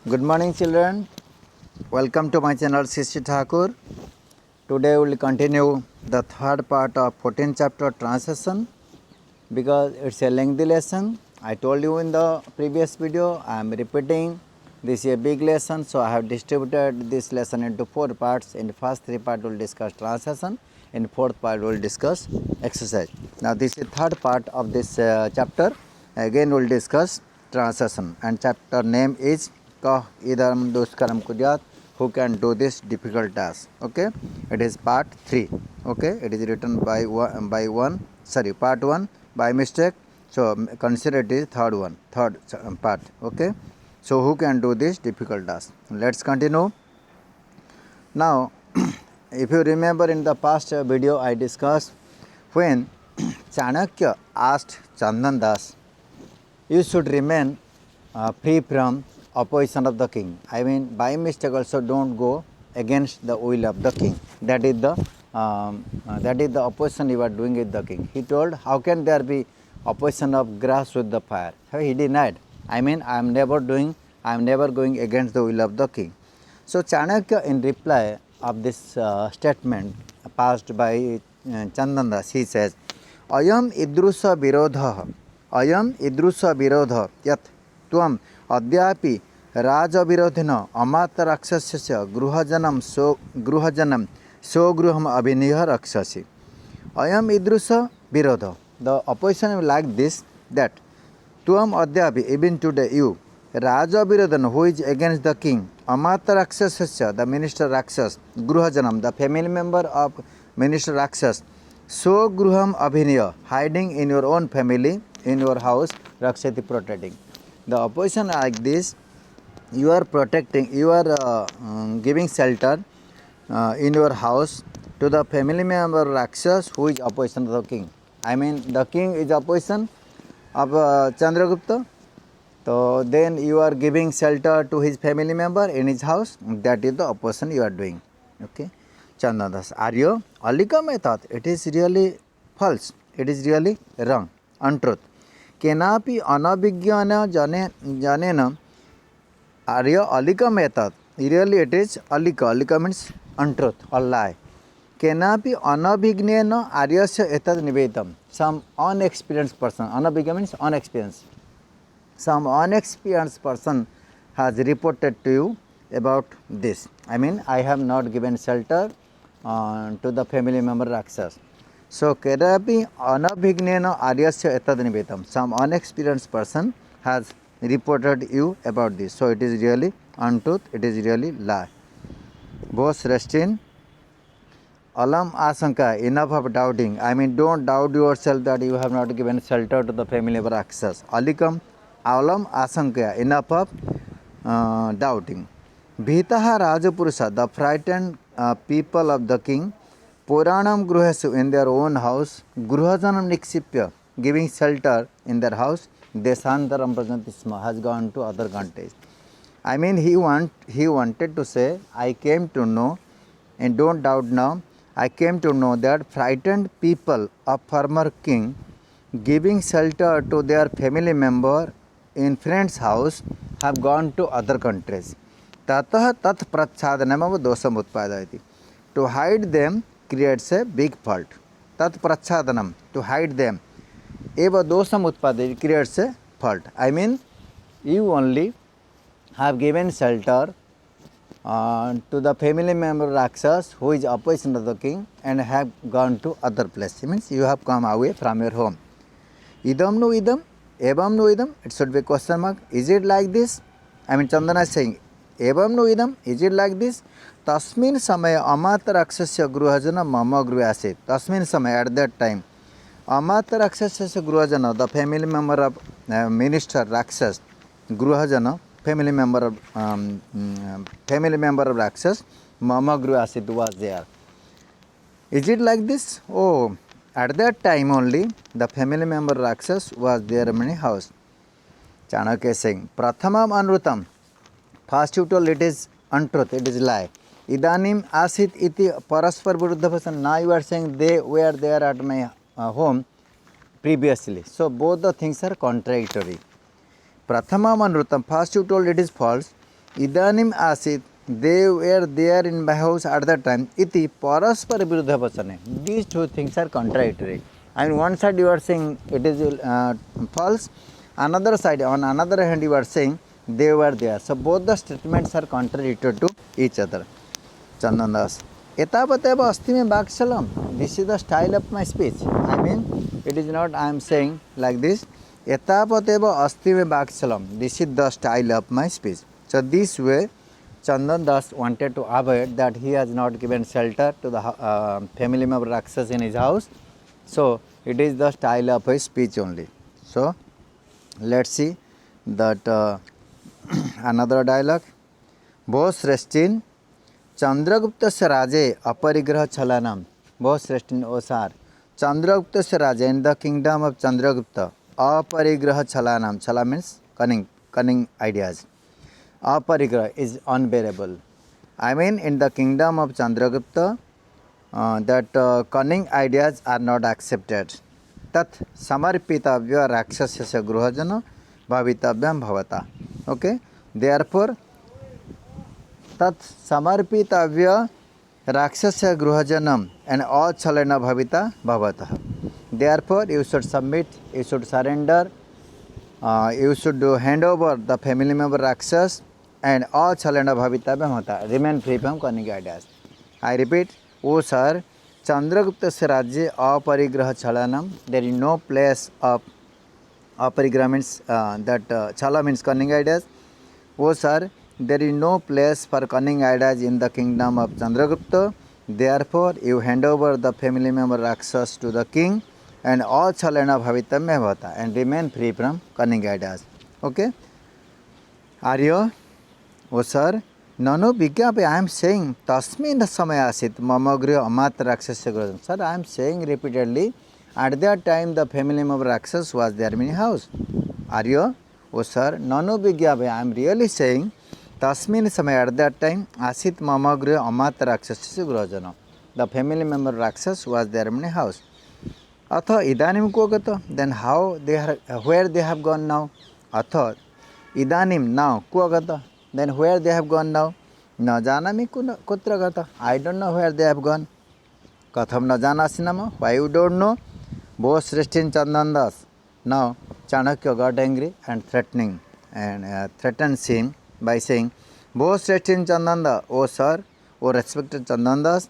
Good morning, children. Welcome to my channel Sishi Thakur. Today we will continue the third part of 14th chapter translation because it's a lengthy lesson. I told you in the previous video, I am repeating. This is a big lesson, so I have distributed this lesson into 4 parts. In the first 3 parts we will discuss translation. In the fourth part we will discuss exercise. Now this is third part of this chapter. Again we will discuss translation, and chapter name is Kah idam duskaram kuryat, who can do this difficult task. Okay, it is part 3. Okay, it is written by part 1 by mistake, so consider it is third part. Okay, so who can do this difficult task? Let's continue. Now if you remember, in the past video I discussed when Chanakya asked Chandan Das, you should remain free from opposition of the king. I mean, by mistake also don't go against the will of the king. That is the opposition you are doing with the king. He told, how can there be opposition of grass with the fire? He denied. I mean, I am never going against the will of the king. So Chanakya, in reply of this statement passed by Chandan Das, he says, Ayam idrusa virodha yat tvam अद्यापि राजविरोधिन अमात राक्षसस्य गृहजनम स्वगृहम अभिनिह रक्षसि अयम ईदृश विरोध. The opposition like this, that tvam अद्यापि, even today you, राजविरोधन, who is against the king, Amat राक्षसस्य, the minister Rakshas, गृहजनम, the family member of minister Rakshas, स्वगृहम अभिनिह, hiding in your own family, in your house, रक्षति, protecting. The opposition like this, you are protecting, you are giving shelter in your house to the family member Rakshas who is opposition to the king. I mean, the king is opposition of Chandragupta, so then you are giving shelter to his family member in his house. That is the opposition you are doing. Okay, Chandadas, Arya Alika method, it is really false, it is really wrong, untruth. केनापि अनभिज्ञान जानेन आर्य अलिका method, really it is alika means untruth or lie. केनापि अनभिज्ञेन आर्यस्य एतद् निवेदितं, some unexperienced person, अनभिज्ञ means unexperienced, some unexperienced person has reported to you about this. I mean, I have not given shelter to the family member Rakshas. So, kedapi anabhignena aryasya etad nivetam, some unexperienced person has reported you about this. So, it is really untruth, it is really lie. Both restin, alam asanka, enough of doubting. I mean, don't doubt yourself that you have not given shelter to the family of Rakshas. Alikam, alam asanka, enough of doubting. Bhitaha Rajapurusha, the frightened people of the king, Puranam Gruhesu, in their own house, Gruhajanam Nikshipya, giving shelter in their house, Desantaram Prajantisma, has gone to other countries. I mean, he wanted to say, I came to know, and don't doubt now, I came to know that frightened people of former king giving shelter to their family member in friend's house have gone to other countries. Tatah tat prachhadanam dosam utpadayati. To hide them creates a big fault. Tat prachhadanam, to hide them, eva dosam utpadayati, creates a fault. I mean, you only have given shelter to the family member Rakshas who is opposition to the king and have gone to other place. It means you have come away from your home. Idam no idam, evam no idam, it should be question mark. Is it like this? I mean, Chandana is saying, evam no idam, is it like this? Tasmin samaya amata rakshasya gruhajana mama gruhyasit. Tasmin samaya, at that time, amata rakshasya gruhajana, the family member of minister Rakshas, gruhajana, family member of Rakshas, mama gruhyasit was there. Is it like this? Oh, at that time only, the family member Rakshas was there in my house. Chanakya is saying, Prathamam anrutam, first you told it is untruth, it is lie. Idanim asit iti paraspar viruddha person. Now you are saying they were there at my home previously. So both the things are contradictory. Prathama manrutam, first you told it is false. इदानीम आसीत they were there in my house at that time iti paraspar viruddha vachane. These two things are contradictory. I mean, one side you are saying it is false, another side, on another hand you are saying they were there. So both the statements are contradictory to each other. Chandan Das. Etavateva asti mein baksalam. This is the style of my speech. I mean, it is not I am saying like this. Etavateva asti mein baksalam. This is the style of my speech. So this way, Chandan Das wanted to avoid that he has not given shelter to the family member Rakshas in his house. So it is the style of his speech only. So let's see that another dialogue. Both Sreshtin Chandragupta se raje aparigraha chalanam. Both Sreshtin Osar Chandragupta se raje in the kingdom of Chandragupta aparigraha chalanam. Chala means cunning ideas. Aparigraha is unbearable. I mean, in the kingdom of Chandragupta, that cunning ideas are not accepted. Tat samarpitavya rakshasya gruhajana bhavitavyam bhavata. Okay. Therefore, tat samarpitavya rakshasya gruhajanam and all chalena bhavita bhavata. Therefore, you should submit, you should surrender, you should hand over the family member Rakshas and all chalena bhavita bhavata. Remain free from cunning ideas. I repeat, O sir, Chandragupta se rajya aparigraha chalanam. There is no place of aparigraha means that chala means cunning ideas. O sir, there is no place for cunning ideas in the kingdom of Chandragupta. Therefore, you hand over the family member Rakshas to the king and all chalena bhavita bhavata and remain free from cunning ideas. Okay? Arya, O sir, Nano Vigyapi, I am saying Tasmin Samayasit Mamagriya Amat Rakshasya Grojam. Sir, I am saying repeatedly, at that time the family member Rakshas was there in my house. Arya, O sir, Nano Vigyapi, I am really saying Tasmin Samaya, at that time Asit Mamagriya Amat Rakshasya Grojana. The family member Rakshas was there in my house. Atha idanim ko gata, then how they are, where they have gone now? Atha idanim now ko gata, then where they have gone now? Na janami kutra gata, I don't know where they have gone. Katham na janasi nama, why you don't know? Both Sreshtin Chandan Das. Now Chanakya got angry and threatening and threatens him by saying, Both Sreshtin Chandan Das, O sir, O respected Chandan Das,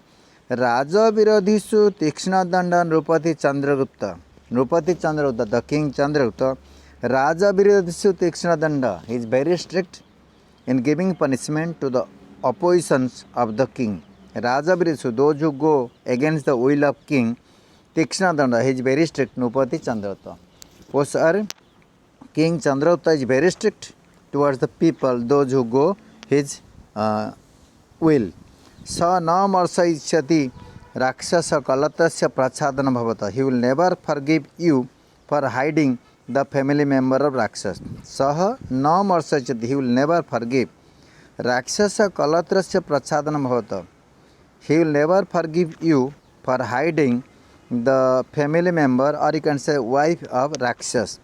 Raja Virodhisu Tikshna Dandan Rupati Chandragupta. Rupati Chandragupta, the king Chandragupta, Raja Virodhisu Tikshna Danda. He is very strict in giving punishment to the oppositions of the king. Raja Virodhisu, those who go against the will of king, Tikshna Danda, he is very strict, Rupati Chandragupta. O sir, King Chandragupta is very strict towards the people, those who go his will. Sa na marsa ichati rakshasa kalatasya prachadana bhavata. He will never forgive you for hiding the family member of Rakshas. Saha na marsa ichati. He will never forgive. Rakshasa kalatrasya prachadana bhavata. He will never forgive you for hiding the family member, or you can say wife of Rakshas.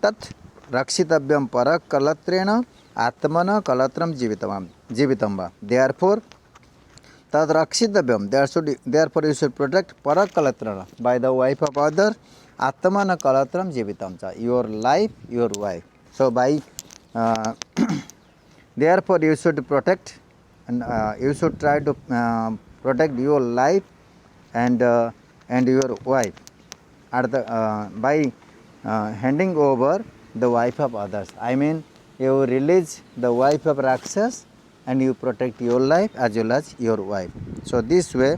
Tat rakshitavyam parak kalatrena atmana kalatram jivitamba. Therefore, Tad rakshitavyam, therefore you should protect parakalatrana by the wife of other, atmana kalatram jivitamcha, your life, your wife. So by therefore you should protect and you should try to protect your life and your wife at the by handing over the wife of others. I mean, you release the wife of Rakshas and you protect your life as well as your wife. So this way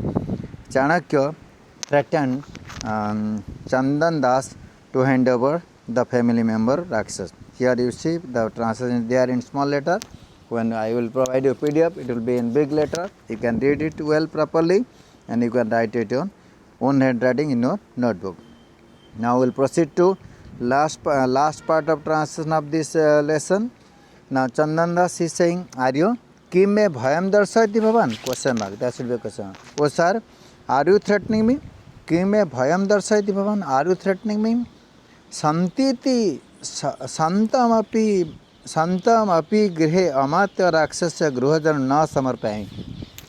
Chanakya threatened Chandan Das to hand over the family member Rakshas. Here you see the translation there in small letter. When I will provide you PDF, it will be in big letter. You can read it well properly and you can write it on own handwriting in your notebook. Now we will proceed to last part of translation of this lesson. Now Chandan Das is saying, are you Kim me bhayam darsayati bhavan? Question mark. That should be a question. Oh sir, are you threatening me? Kim me bhayam darsayati bhavan? Are you threatening me? Santiti santamapi Santam api grihe amatya rakshasya gruhajan na samarpayami.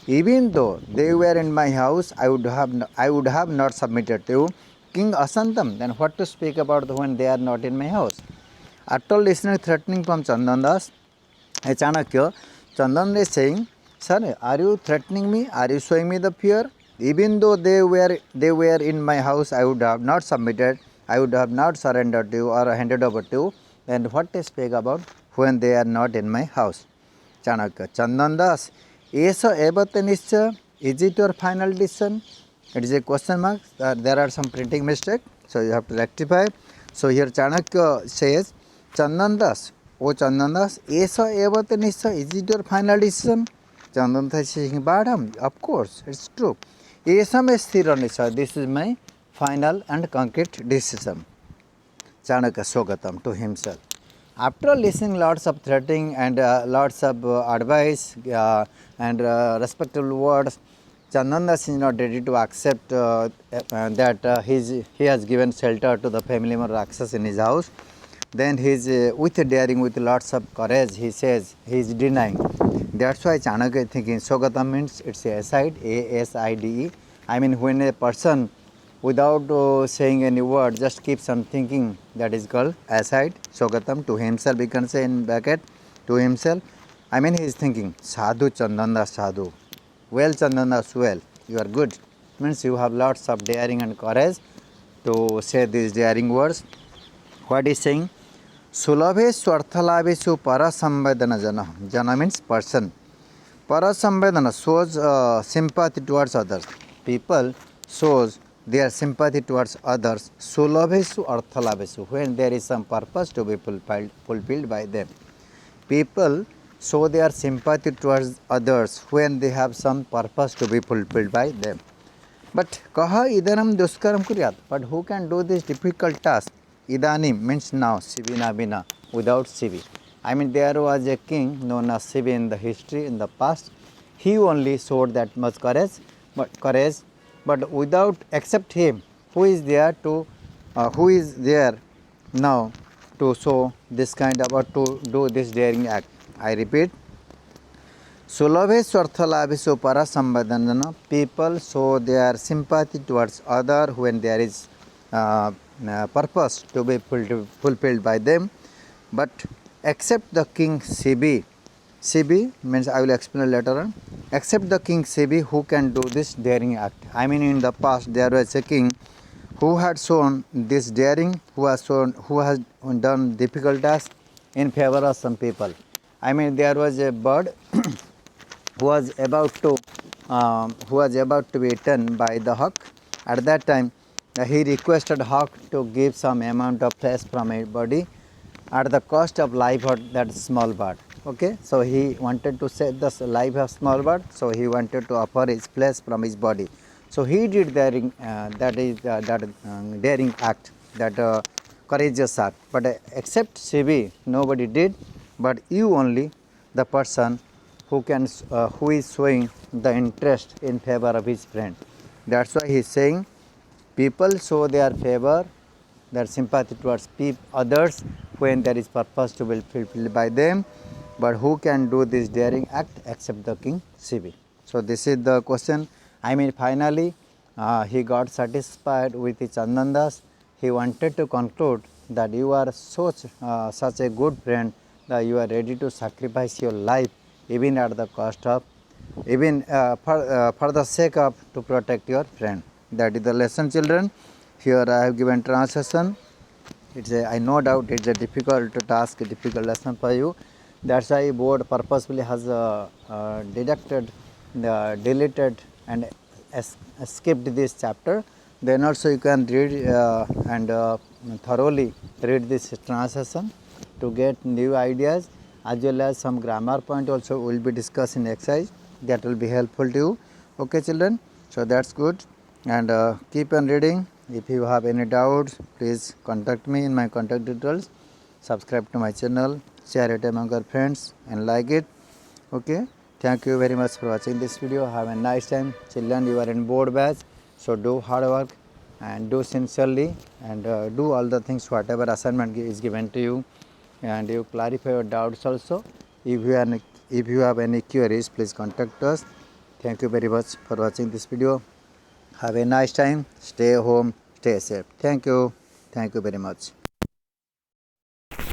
Even though they were in my house, I would have not submitted to King Asantam. Then what to speak about when they are not in my house? After listening threatening from Chandandas, Chanakya, Chandan is saying, "Sir, are you threatening me? Are you showing me the fear? Even though they were in my house, I would have not submitted. I would have not surrendered to you or handed over to you. Then what to speak about when they are not in my house?" Chanakya, Chandandas, Esa Ebate Nischa, is it your final decision? It is a question mark. There are some printing mistake, so you have to rectify. So here Chanakya says, Chandandas, O Chandandas, Esa Evate Nischa, is it your final decision? Chandandas is saying, Badam, of course, it's true. Esa me sthira nischa, this is my final and concrete decision. Chanakya Sogatam to himself. After listening lots of threatening and lots of advice and respectful words, Chandandas is not ready to accept that he has given shelter to the family member Rakshas in his house. Then he is with daring, with lots of courage, he says he is denying. That's why Chanakya is thinking Sogatam means it's a aside, ASIDE. I mean, when a person without saying any word just keeps on thinking, that is called aside. Sogatam to himself, we can say in bracket, to himself. I mean, he is thinking, Sadhu Chandandas Sadhu. Well, Chandandas, well, you are good. Means you have lots of daring and courage to say these daring words. What is saying? Sulabhe Swarthalabhesu Parasambedana Jana. Jana means person. Parasambedana shows sympathy towards others. People shows their sympathy towards others. Sulabhesu Arthalabhesu. When there is some purpose to be fulfilled by them. People show their sympathy towards others when they have some purpose to be fulfilled by them. But kaha idanam duskaram kuryat. But who can do this difficult task? Idanim means now, Sivina Bina, without Sivi. I mean, there was a king known as Sivi in the history, in the past. He only showed that much but without, except him, who is there now to show this kind of, or to do this daring act. I repeat, Sulabhe Swarthalabhesu Parasambadana, people show their sympathy towards other when there is purpose to be fulfilled by them, but except the king Sibi. Sibi means, I will explain later on. Except the king Sibi, who can do this daring act. I mean, in the past there was a king who had shown this daring, who has done difficult tasks in favor of some people. I mean, there was a bird who was about to be eaten by the hawk. At that time, he requested hawk to give some amount of flesh from his body at the cost of life of that small bird. Okay, so he wanted to save the life of small bird, so he wanted to offer his flesh from his body. So he did daring, daring act, that courageous act. But except Sibi, nobody did. But you only, the person who is showing the interest in favor of his friend. That's why he is saying, people show their favor, their sympathy towards others when there is purpose to be fulfilled by them. But who can do this daring act except the king Sibi? So this is the question. I mean, finally he got satisfied with the Chandandas. He wanted to conclude that you are such a good friend that you are ready to sacrifice your life even at the cost of, even for the sake of, to protect your friend. That is the lesson, children. Here I have given translation. I no doubt it's a difficult task, a difficult lesson for you. That's why board purposefully has deleted and skipped this chapter. Then also you can read and thoroughly read this translation to get new ideas, as well as some grammar point also will be discussed in exercise. That will be helpful to you. Okay, children. So that's good. And keep on reading. If you have any doubts, please contact me in my contact details. Subscribe to my channel, share it among your friends, and like it. Okay. Thank you very much for watching this video. Have a nice time. Children, you are in board batch, so do hard work and do sincerely, and do all the things whatever assignment is given to you and you clarify your doubts also. If you have any queries, please contact us. Thank you very much for watching this video. Have a nice time. Stay home, stay safe. Thank you very much.